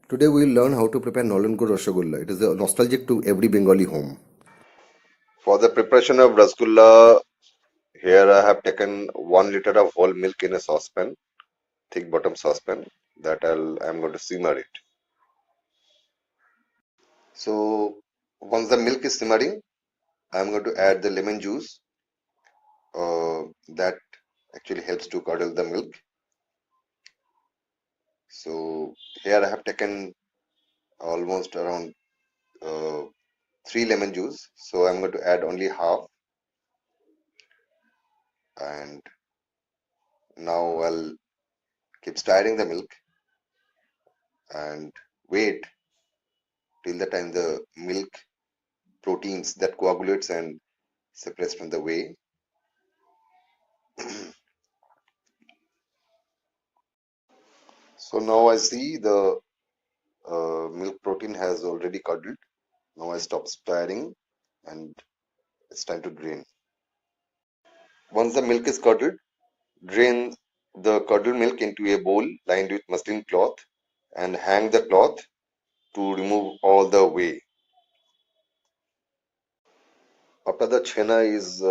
Today we will learn how to prepare Nolen Gur Rosogolla. It is nostalgic to every Bengali home. For the preparation of Rasgulla, here I have taken 1 liter of whole milk in a saucepan, thick bottom saucepan, that I'm going to simmer it. So once the milk is simmering, I'm going to add the lemon juice. That actually helps to curdle the milk. So here I have taken almost around 3 lemon juice. So I'm going to add only half, and now I'll keep stirring the milk and wait till the time the milk proteins that coagulates and separates from the whey. So now I see the milk protein has already curdled. Now I stop stirring and it's time to drain. Once the milk is curdled, drain the curdled milk into a bowl lined with muslin cloth and hang the cloth to remove all the whey. After the chena is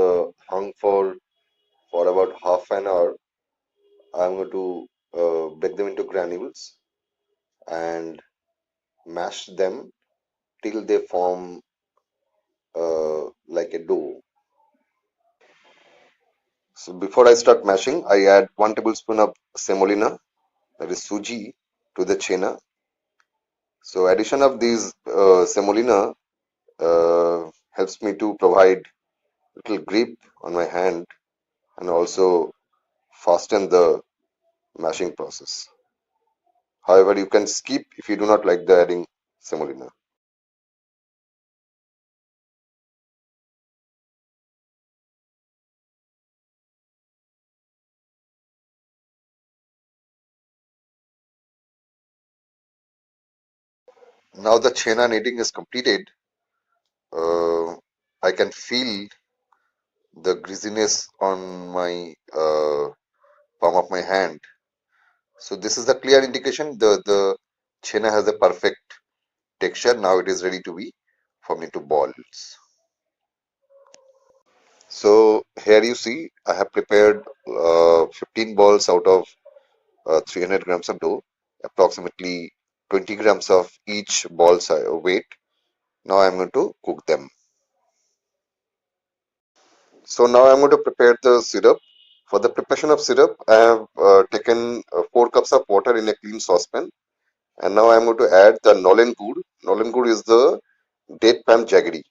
hung for about half an hour, I'm going to break them into granules and mash them till they form like a dough. So before I start mashing, I add 1 tablespoon of semolina, that is suji, to the chena. So addition of these semolina helps me to provide little grip on my hand and also fasten the mashing process. However, you can skip if you do not like the adding semolina. Now the chena kneading is completed. I can feel the greasiness on my palm of my hand. So this is the clear indication the chena has a perfect texture. Now it is ready to be formed into balls. So here you see I have prepared 15 balls out of 300 grams of dough, approximately 20 grams of each ball weight. Now I'm going to cook them. So now I'm going to prepare the syrup. For the preparation of syrup, I have taken 4 cups of water in a clean saucepan, and now I'm going to add the Nolen Gur. Nolen Gur is the date palm jaggery.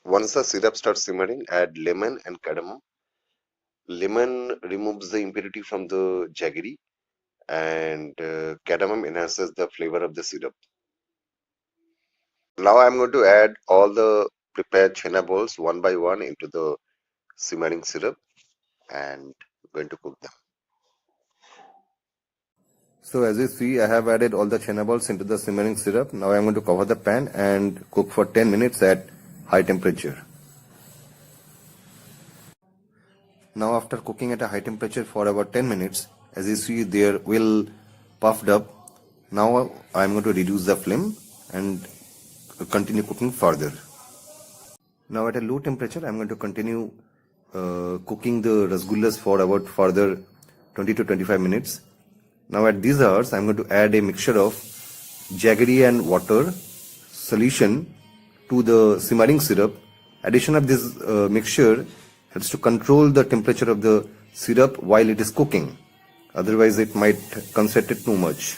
Once the syrup starts simmering, add lemon and cardamom. Lemon removes the impurity from the jaggery, and cardamom enhances the flavor of the syrup. Now I'm going to add all the prepared chena balls one by one into the simmering syrup and going to cook them. So as you see, I have added all the chena balls into the simmering syrup. Now I am going to cover the pan and cook for 10 minutes at high temperature. Now after cooking at a high temperature for about 10 minutes, as you see they are well puffed up. Now I am going to reduce the flame and continue cooking further. Now at a low temperature I am going to continue cooking the rasgullas for about further 20 to 25 minutes. Now at these hours I am going to add a mixture of jaggery and water solution to the simmering syrup. Addition of this mixture helps to control the temperature of the syrup while it is cooking. Otherwise it might concentrate too much.